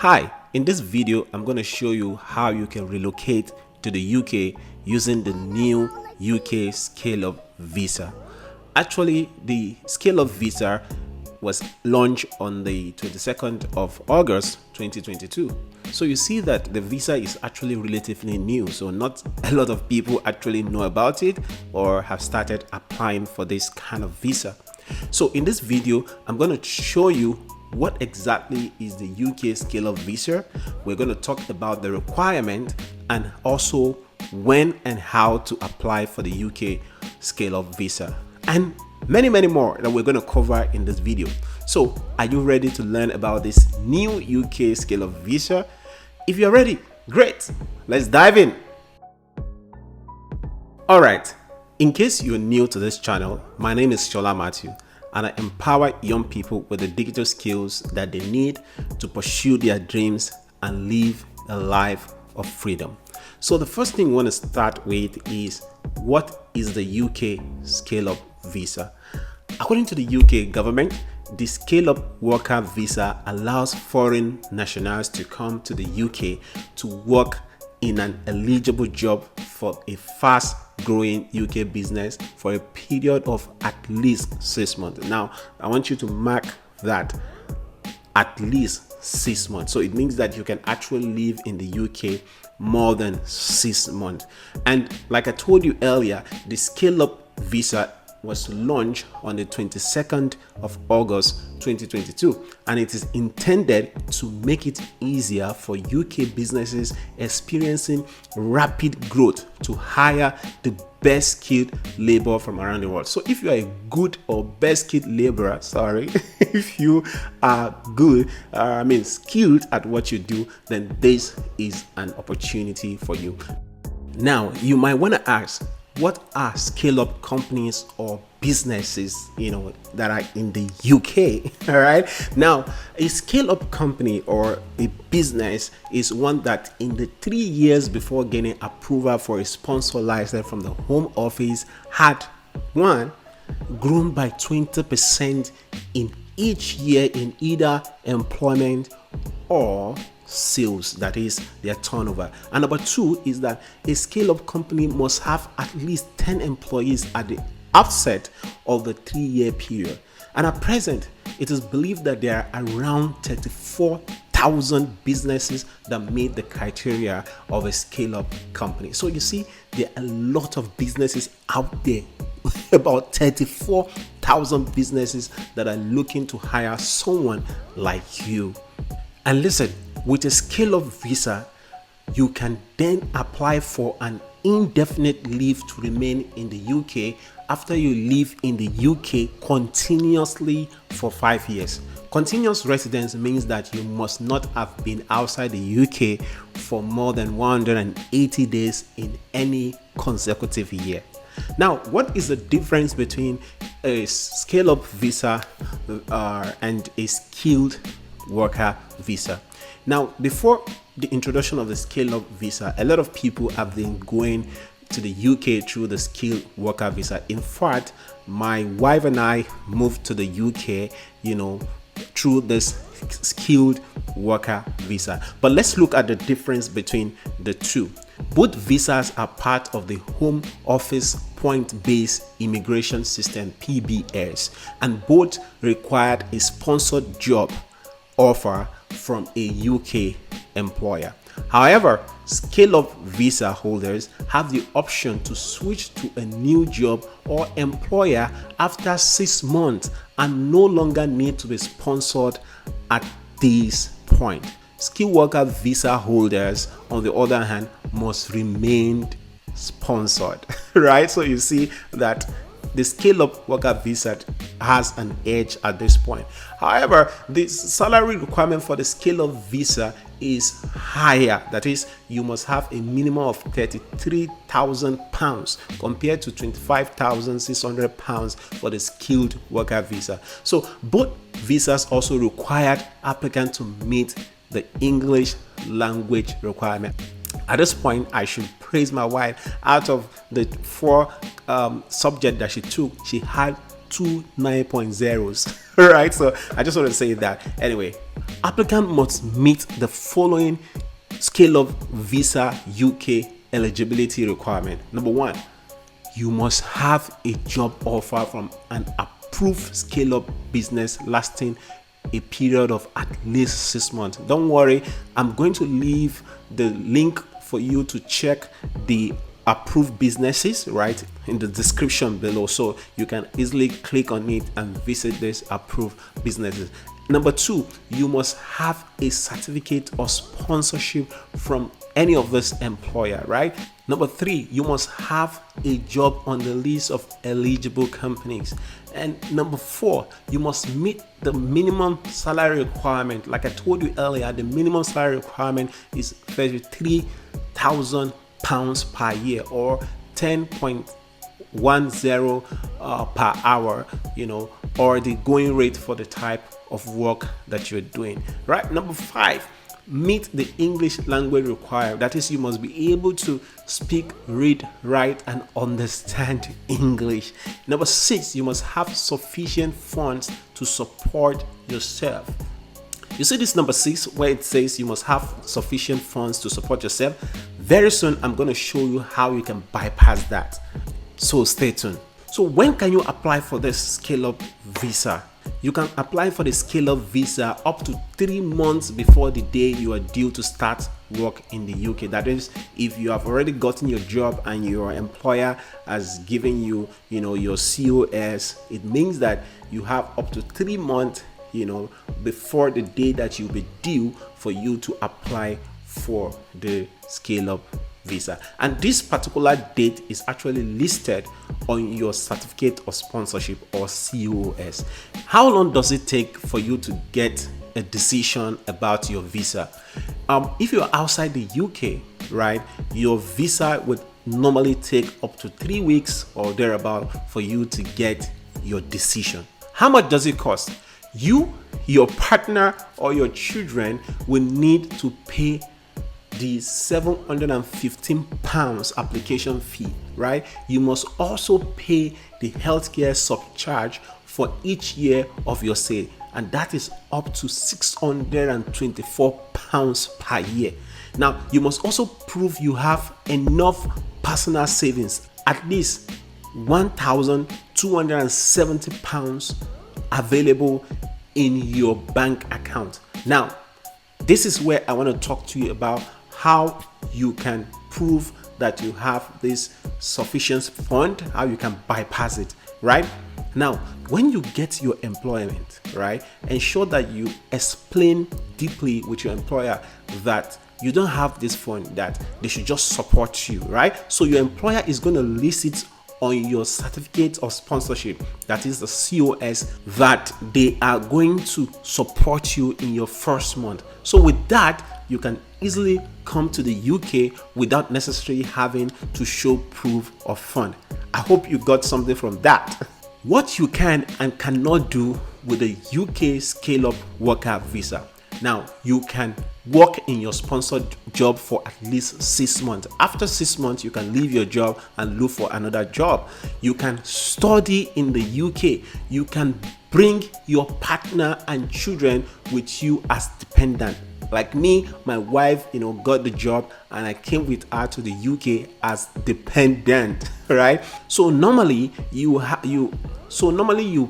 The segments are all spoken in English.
Hi, in this video I'm going to show you how you can relocate to the UK using the new UK Scale-Up visa. Actually, the Scale-Up visa was launched on the 22nd of August 2022. So you see that the visa is actually relatively new, so not a lot of people actually know about it or have started applying for this kind of visa. So in this video I'm going to show you what exactly is the UK Scale-Up visa. We're going to talk about the requirement and also when and how to apply for the UK Scale-Up visa, and many more that we're going to cover in this video. So are you ready to learn about this new UK Scale-Up visa? If you're ready, great, let's dive in. All right, in case you're new to this channel, my name is Shola Matthew, and I empower young people with the digital skills that they need to pursue their dreams and live a life of freedom. So the first thing we want to start with is, what is the UK Scale-Up visa? According to the UK government, the Scale-Up worker visa allows foreign nationals to come to the UK to work in an eligible job for a fast-growing UK business for a period of at least 6 months. Now, I want you to mark that, at least 6 months. So it means that you can actually live in the UK more than 6 months. And like I told you earlier, the Scale-Up visa was launched on the 22nd of August 2022, and it is intended to make it easier for UK businesses experiencing rapid growth to hire the best skilled labor from around the world. So if you are a good or best skilled laborer, if you are good, skilled at what you do, then this is an opportunity for you. Now, you might want to ask, what are scale-up companies or businesses, that are in the UK? All right. Now, a scale-up company or a business is one that in the 3 years before getting approval for a sponsor license from the Home Office had one, grown by 20% in each year in either employment or sales, that is their turnover. And number two is that a scale-up company must have at least 10 employees at the outset of the 3-year period. And at present, it is believed that there are around 34,000 businesses that meet the criteria of a scale-up company. So you see, there are a lot of businesses out there, about 34,000 businesses that are looking to hire someone like you. And listen, with a Scale-Up visa, you can then apply for an indefinite leave to remain in the UK after you live in the UK continuously for 5 years. Continuous residence means that you must not have been outside the UK for more than 180 days in any consecutive year. Now, what is the difference between a Scale-Up visa and a skilled worker visa? Now, before the introduction of the Scale-Up visa, a lot of people have been going to the UK through the skilled worker visa. In fact, my wife and I moved to the UK, through this skilled worker visa. But let's look at the difference between the two. Both visas are part of the Home Office point-based immigration system, PBS, and both required a sponsored job offer from a UK employer. However, Scale-Up visa holders have the option to switch to a new job or employer after 6 months and no longer need to be sponsored at this point. Skilled worker visa holders, on the other hand, must remain sponsored, right? So you see that the Scale-Up worker visa has an edge at this point. However, the salary requirement for the Scale-Up visa is higher. That is, you must have a minimum of £33,000 compared to £25,600 for the skilled worker visa. So both visas also required applicants to meet the English language requirement. At this point, I should praise my wife. Out of the 4 subjects that she took, she had two 9.0s. Right? So I just want to say that. Anyway, applicant must meet the following Scale Up Visa UK eligibility requirement. Number one, you must have a job offer from an approved Scale Up business lasting a period of at least 6 months. Don't worry, I'm going to leave the link for you to check the approved businesses right in the description below, so you can easily click on it and visit these approved businesses. Number two, you must have a certificate of sponsorship from any of this employer, right? Number three, you must have a job on the list of eligible companies. And number four, you must meet the minimum salary requirement. Like I told you earlier, the minimum salary requirement is £33,000 per year, or 10.10 per hour, or the going rate for the type of work that you're doing, right? Number five, meet the English language required. That is, you must be able to speak, read, write, and understand English. Number six, you must have sufficient funds to support yourself. You see this number six where it says you must have sufficient funds to support yourself. Very soon, I'm going to show you how you can bypass that. So stay tuned. So when can you apply for this Scale Up visa? You can apply for the Scale Up visa up to 3 months before the day you are due to start work in the UK. That is, if you have already gotten your job and your employer has given you, your COS, it means that you have up to 3 months, before the day that you'll be due for you to apply for the Scale Up visa. And this particular date is actually listed on your certificate of sponsorship, or COS. How long does it take for you to get a decision about your visa? If you're outside the UK, right, your visa would normally take up to 3 weeks or thereabout for you to get your decision. How much does it cost? You, your partner, or your children will need to pay the £715 application fee, right? You must also pay the healthcare surcharge for each year of your stay, and that is up to £624 per year. Now, you must also prove you have enough personal savings, at least £1,270 available in your bank account. Now, this is where I want to talk to you about how you can prove that you have this sufficient fund, how you can bypass it, right? Now, when you get your employment, right, ensure that you explain deeply with your employer that you don't have this fund, that they should just support you, right? So your employer is going to list it on your certificate of sponsorship, that is the COS, that they are going to support you in your first month. So with that, you can easily come to the UK without necessarily having to show proof of fund. I hope you got something from that. What you can and cannot do with the UK Scale Up Worker Visa. Now, you can work in your sponsored job for at least 6 months. After 6 months, you can leave your job and look for another job. You can study in the UK. You can bring your partner and children with you as dependent. Like me, my wife, got the job and I came with her to the UK as dependent, right? So normally you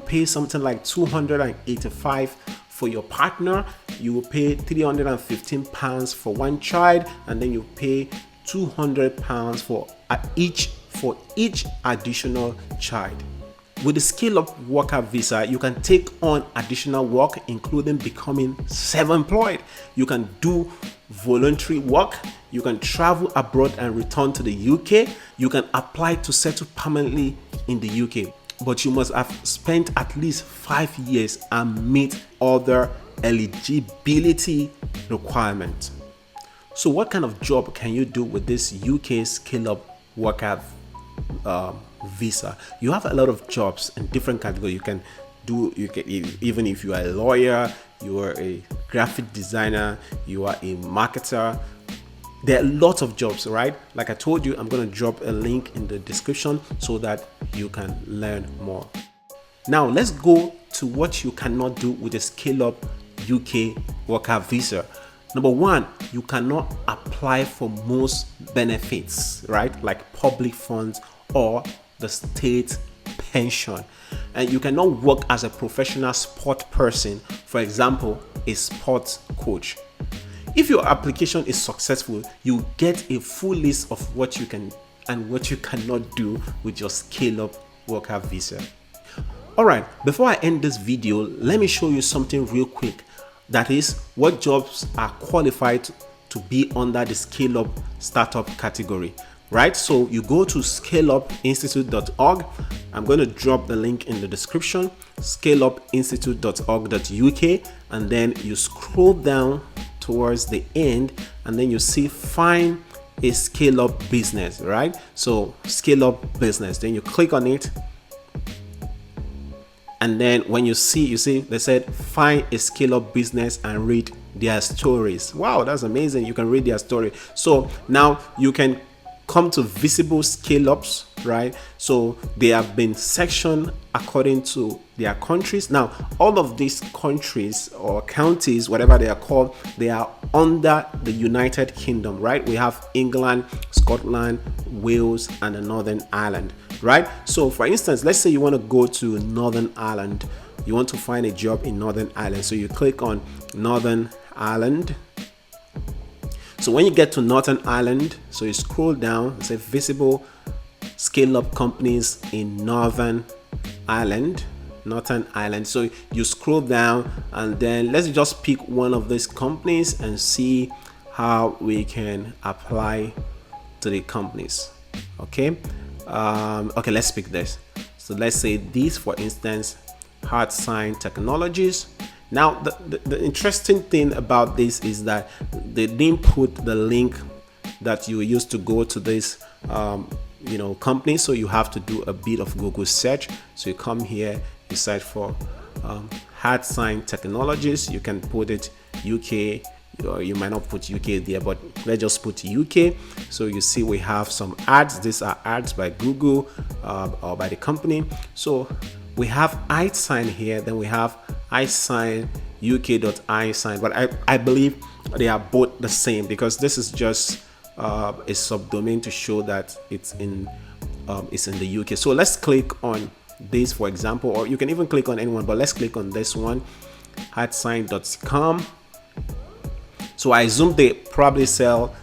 pay something like 285 for your partner. You will pay £315 for one child, and then you pay £200 for each additional child. With the Scale Up Worker Visa, you can take on additional work, including becoming self-employed. You can do voluntary work. You can travel abroad and return to the UK. You can apply to settle permanently in the UK. But you must have spent at least 5 years and meet other eligibility requirements. So what kind of job can you do with this UK Scale Up Worker visa? You have a lot of jobs in different categories. Even if you are a lawyer, you are a graphic designer, you are a marketer. There are lots of jobs, right? Like I told you, I'm going to drop a link in the description so that you can learn more. Now let's go to what you cannot do with a Scale Up UK worker visa. Number one, you cannot apply for most benefits, right? Like public funds or the state pension. And you cannot work as a professional sport person, for example, a sports coach. If your application is successful, you get a full list of what you can and what you cannot do with your Scale Up worker visa. Alright, before I end this video, let me show you something real quick. That is what jobs are qualified to be under the Scale Up Startup category. Right, so you go to scaleupinstitute.org. I'm going to drop the link in the description, scaleupinstitute.org.uk, and then you scroll down towards the end, and then you see find a scale up business, right? So scale up business, then you click on it, and then when you see they said find a scale up business and read their stories. Wow, that's amazing. You can read their story. So now you can come to visible scale ups, right? So they have been sectioned according to their countries. Now all of these countries or counties, whatever they are called, they are under the United Kingdom, right? We have England, Scotland, Wales, and the Northern Ireland, right? So for instance, let's say you want to go to Northern Ireland, you want to find a job in Northern Ireland, so you click on Northern Ireland. So when you get to Northern Ireland, so you scroll down, it says visible scale up companies in Northern Ireland. So you scroll down, and then let's just pick one of these companies and see how we can apply to the companies. Okay, let's pick this. So let's say this, for instance, Hard Sign Technologies. Now, the interesting thing about this is that they didn't put the link that you used to go to this, company. So you have to do a bit of Google search. So you come here, you search for Hard Sign Technologies. You can put it UK, or you might not put UK there, but let's just put UK. So you see we have some ads. These are ads by Google or by the company. So we have iSign here, then we have iSign UK.iSign, but I believe they are both the same because this is just a subdomain to show that it's in the UK. So let's click on this, for example, or you can even click on anyone, but let's click on this one, hardsign.com. So I assume they probably sell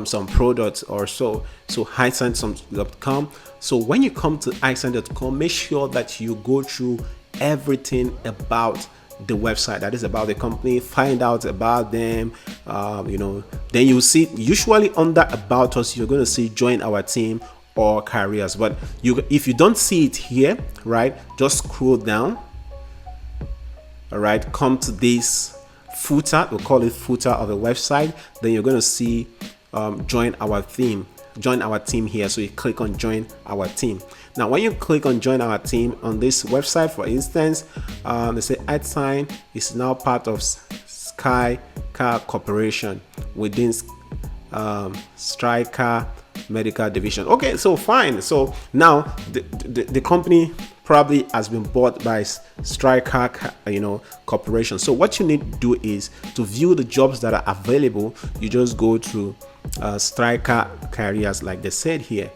some products or so. So hardsign.com. So when you come to hardsign.com, make sure that you go through everything about the website, that is about the company, find out about them. Then you see usually under about us, you're going to see join our team or careers. But if you don't see it here, right, just scroll down. All right, come to this footer, we'll call it footer of the website. Then you're going to see join our team here. So you click on join our team. Now when you click on join our team on this website, for instance, they say iSign is now part of Sky Car Corporation within Striker Medical Division. Okay, so fine. So now the company probably has been bought by Striker Corporation. So what you need to do is to view the jobs that are available. You just go to Striker Careers like they said here.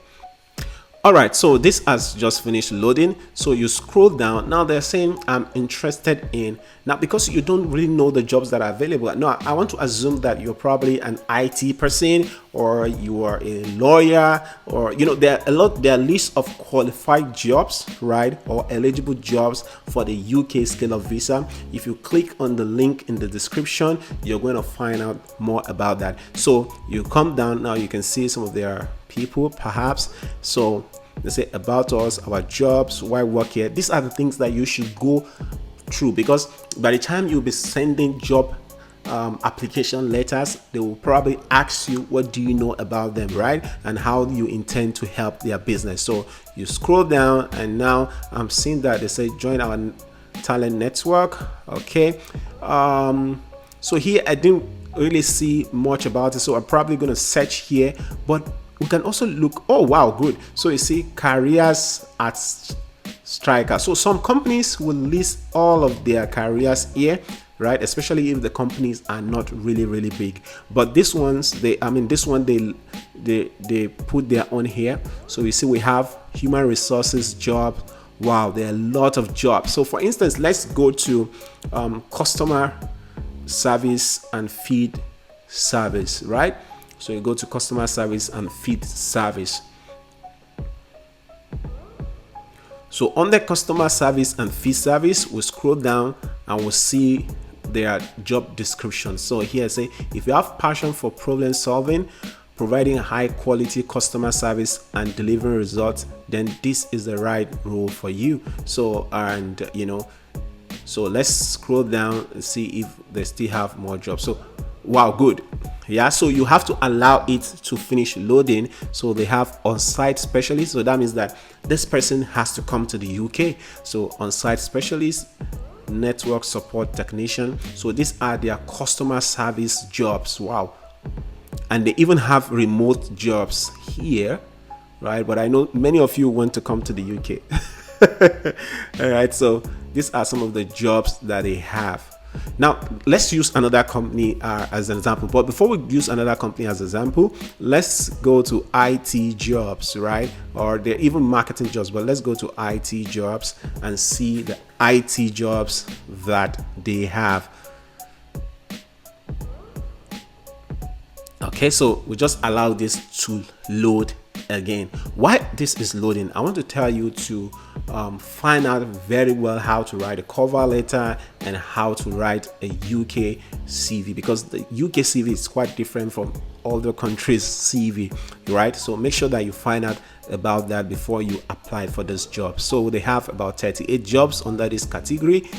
All right, so this has just finished loading. So you scroll down. Now they're saying I'm interested in. Now because you don't really know the jobs that are available. No, I want to assume that you're probably an IT person or you are a lawyer, or there are lists of qualified jobs, right, or eligible jobs for the UK Scale Up visa. If you click on the link in the description, you're going to find out more about that. So you come down now, you can see some of their people perhaps. So they say about us, our jobs, why work here. These are the things that you should go through, because by the time you'll be sending job application letters, they will probably ask you what do you know about them, right, and how you intend to help their business. So you scroll down, and now I'm seeing that they say join our talent network. Okay, so here I didn't really see much about it, so I'm probably going to search here, but we can also look. Oh wow, good. So you see careers at striker. So some companies will list all of their careers here, right? Especially if the companies are not really big. But this ones, this one they put their own here. So you see, we have human resources job. Wow, there are a lot of jobs. So for instance, let's go to customer service and feed service, right? So you go to customer service and feed service. So on the customer service and feed service, we'll scroll down and we'll see their job description. So here say, if you have passion for problem solving, providing high quality customer service and delivering results, then this is the right role for you. So, and so let's scroll down and see if they still have more jobs. So wow, good. Yeah, so you have to allow it to finish loading. So they have on-site specialist. So that means that this person has to come to the UK. So on-site specialist, network support technician. So these are their customer service jobs. Wow. And they even have remote jobs here, right? But I know many of you want to come to the UK. All right, so these are some of the jobs that they have. Now let's use another company as an example. But before we use another company as an example, let's go to IT jobs, right? Or they're even marketing jobs, but let's go to IT jobs and see the IT jobs that they have. Okay, so we just allow this to load again. Why this is loading, I want to tell you to find out very well how to write a cover letter and how to write a UK CV, because the UK CV is quite different from other countries' CV, right? So make sure that you find out about that before you apply for this job. So they have about 38 jobs under this category: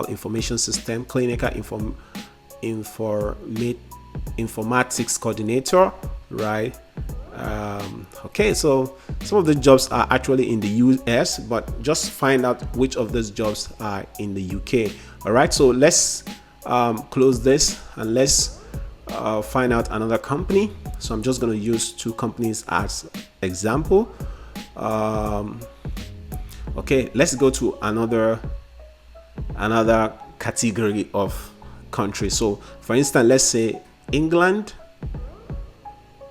information system, clinical informatics coordinator, right? Okay, so some of the jobs are actually in the US, but just find out which of those jobs are in the UK. All right, so let's close this and let's find out another company. So I'm just going to use two companies as example. Okay, let's go to another category of country. So for instance, let's say England.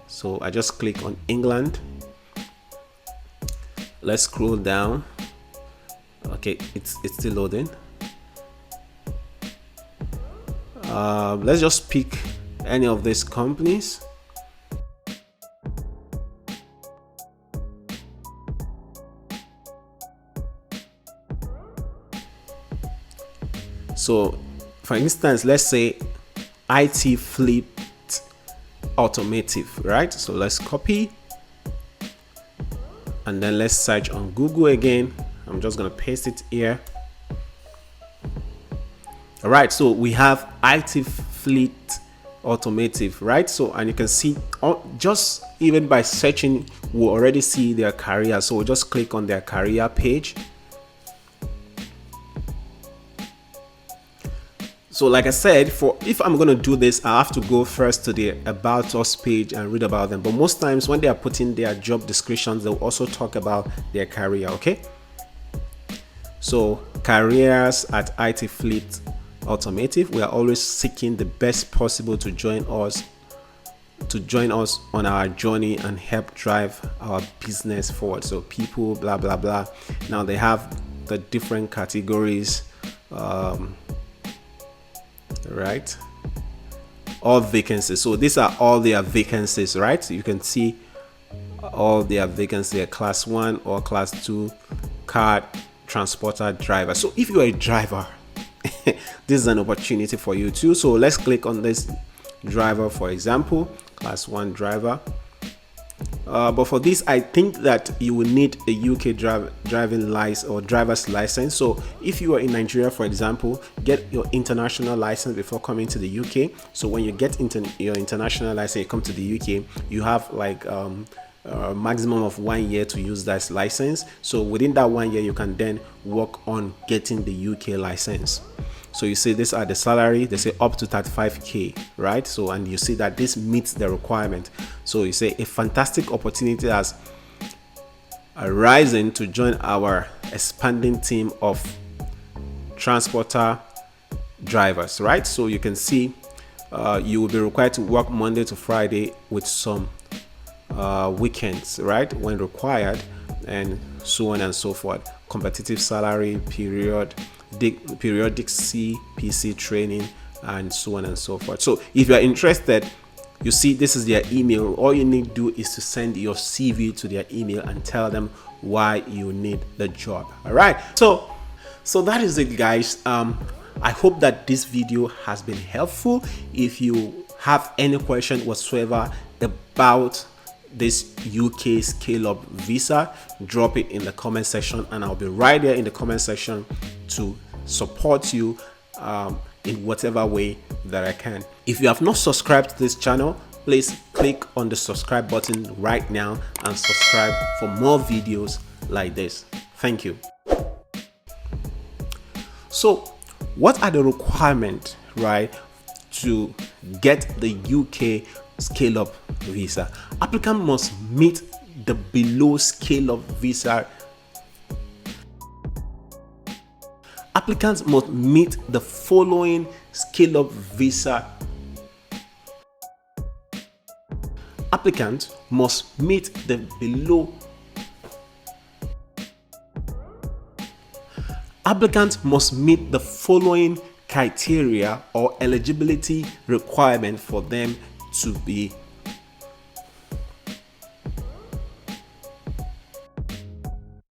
So I just click on England. Let's scroll down. Okay, it's still loading. Let's just pick any of these companies. So for instance, let's say IT Fleet Automotive, right? So let's copy and then let's search on Google again. I'm just gonna paste it here. All right, so we have IT Fleet Automotive, right? So, and you can see just even by searching, we'll already see their career. So we'll just click on their career page. So like I said, if I'm going to do this, I have to go first to the About Us page and read about them. But most times when they are putting their job descriptions, they'll also talk about their career, okay? So careers at IT Fleet Automotive, we are always seeking the best possible to join us on our journey and help drive our business forward. So people, blah, blah, blah. Now they have the different categories, right? All vacancies. So these are all their vacancies, right? You can see all their vacancies, class 1 or class 2, car transporter, driver. So if you're a driver, this is an opportunity for you too. So let's click on this driver, for example, class 1 driver. But for this, I think that you will need a UK driving license or driver's license. So if you are in Nigeria, for example, get your international license before coming to the UK. So when you get your international license, you come to the UK, you have like a maximum of 1 year to use that license. So within that 1 year, you can then work on getting the UK license. So you see, these are the salary. They say up to 35k, right? So, and you see that this meets the requirement. So you say a fantastic opportunity as rising to join our expanding team of transporter drivers, right? So you can see you will be required to work Monday to Friday with some weekends, right, when required, and so on and so forth. Competitive salary, periodic CPC training, and so on and so forth. So if you are interested, you see this is their email. All you need to do is to send your CV to their email and tell them why you need the job. All right, so that is it, guys. I hope that this video has been helpful. If you have any question whatsoever about this UK scale up visa, drop it in the comment section, and I'll be right there in the comment section to support you in whatever way that I can. If you have not subscribed to this channel, please click on the subscribe button right now and subscribe for more videos like this. Thank you. So what are the requirements, right, to get the UK scale up visa? Applicant must meet the below scale up visa. Applicants must meet the following scale up visa. Applicants must meet the below. Applicants must meet the following criteria or eligibility requirement for them to be